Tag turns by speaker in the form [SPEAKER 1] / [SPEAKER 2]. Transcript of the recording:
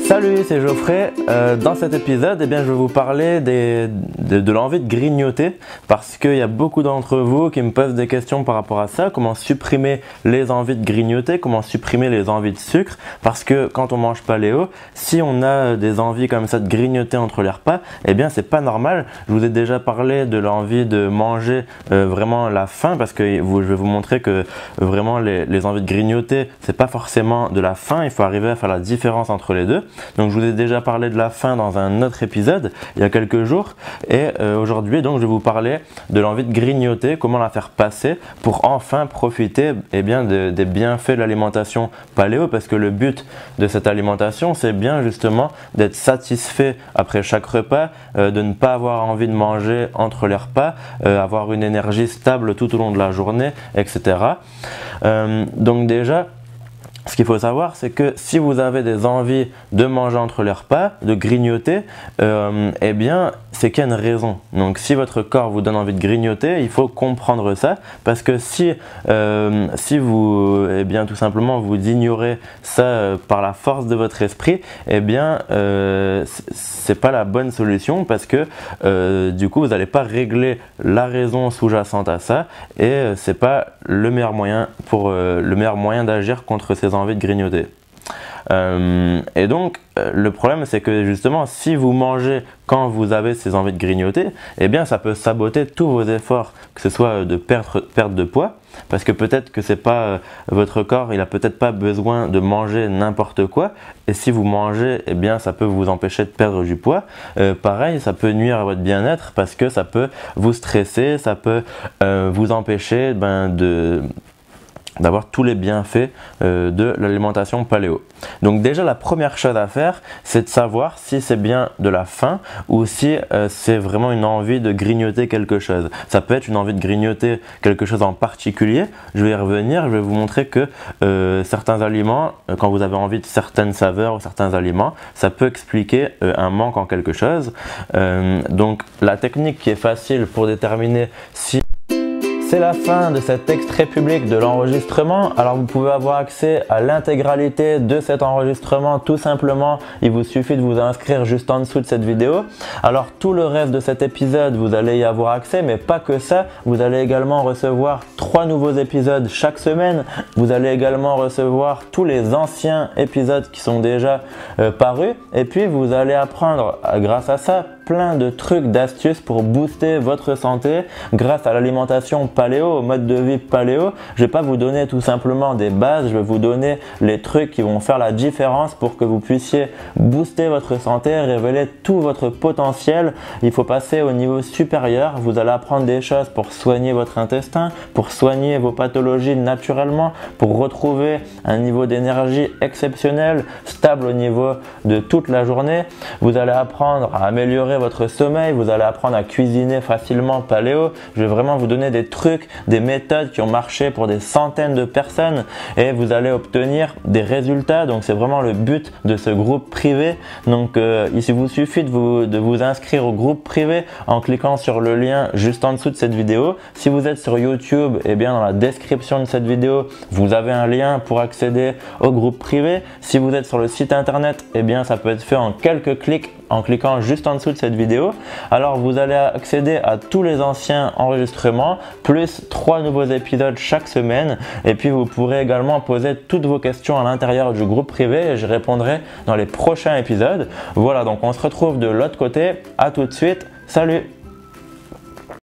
[SPEAKER 1] Salut, c'est Geoffrey. Dans cet épisode, je vais vous parler de l'envie de grignoter parce qu'il y a beaucoup d'entre vous qui me posent des questions par rapport à ça. Comment supprimer les envies de grignoter, comment supprimer les envies de sucre, parce que quand on mange paléo, si on a des envies comme ça de grignoter entre les repas, c'est pas normal. Je vous ai déjà parlé de l'envie de manger vraiment la faim, parce que je vais vous montrer que vraiment les envies de grignoter, c'est pas forcément de la faim. Il faut arriver à faire la différence entre les deux. Donc je vous ai déjà parlé de la faim dans un autre épisode il y a quelques jours, et aujourd'hui donc je vais vous parler de l'envie de grignoter, comment la faire passer pour enfin profiter des bienfaits de l'alimentation paléo, parce que le but de cette alimentation, c'est bien justement d'être satisfait après chaque repas, de ne pas avoir envie de manger entre les repas, avoir une énergie stable tout au long de la journée, etc. Donc déjà, ce qu'il faut savoir, c'est que si vous avez des envies de manger entre les repas, de grignoter, c'est qu'il y a une raison. Donc si votre corps vous donne envie de grignoter, il faut comprendre ça, parce que si vous, tout simplement, vous ignorez ça par la force de votre esprit, c'est pas la bonne solution, parce que du coup, vous n'allez pas régler la raison sous-jacente à ça, et c'est pas le meilleur moyen d'agir contre ces envies de grignoter. Le problème, c'est que justement, si vous mangez quand vous avez ces envies de grignoter, ça peut saboter tous vos efforts, que ce soit de perte de poids, parce que peut-être que c'est pas votre corps, il a peut-être pas besoin de manger n'importe quoi, et si vous mangez, ça peut vous empêcher de perdre du poids. Pareil, ça peut nuire à votre bien-être, parce que ça peut vous stresser, ça peut vous empêcher d'avoir tous les bienfaits de l'alimentation paléo. Donc déjà, la première chose à faire, c'est de savoir si c'est bien de la faim ou si c'est vraiment une envie de grignoter quelque chose. Ça peut être une envie de grignoter quelque chose en particulier. Je vais y revenir, je vais vous montrer que certains aliments, quand vous avez envie de certaines saveurs ou certains aliments, ça peut expliquer un manque en quelque chose. Donc la technique qui est facile pour déterminer si c'est la fin de cet extrait public de l'enregistrement. Alors vous pouvez avoir accès à l'intégralité de cet enregistrement tout simplement. Il vous suffit de vous inscrire juste en dessous de cette vidéo. Alors tout le reste de cet épisode, vous allez y avoir accès, mais pas que ça. Vous allez également recevoir 3 nouveaux épisodes chaque semaine. Vous allez également recevoir tous les anciens épisodes qui sont déjà parus. Et puis vous allez apprendre grâce à ça plein de trucs, d'astuces pour booster votre santé grâce à l'alimentation paléo, au mode de vie paléo. Je vais pas vous donner tout simplement des bases, je vais vous donner les trucs qui vont faire la différence pour que vous puissiez booster votre santé, révéler tout votre potentiel. Il faut passer au niveau supérieur. Vous allez apprendre des choses pour soigner votre intestin, pour soigner vos pathologies naturellement, pour retrouver un niveau d'énergie exceptionnel, stable au niveau de toute la journée. Vous allez apprendre à améliorer votre sommeil, vous allez apprendre à cuisiner facilement paléo. Je vais vraiment vous donner des trucs, des méthodes qui ont marché pour des centaines de personnes, et vous allez obtenir des résultats. Donc c'est vraiment le but de ce groupe privé. Donc il vous suffit de vous inscrire au groupe privé en cliquant sur le lien juste en dessous de cette vidéo. Si vous êtes sur YouTube, dans la description de cette vidéo, vous avez un lien pour accéder au groupe privé. Si vous êtes sur le site internet, ça peut être fait en quelques clics en cliquant juste en dessous de cette vidéo. Alors vous allez accéder à tous les anciens enregistrements plus 3 nouveaux épisodes chaque semaine, et puis vous pourrez également poser toutes vos questions à l'intérieur du groupe privé et je répondrai dans les prochains épisodes. Voilà, donc on se retrouve de l'autre côté. À tout de suite, salut!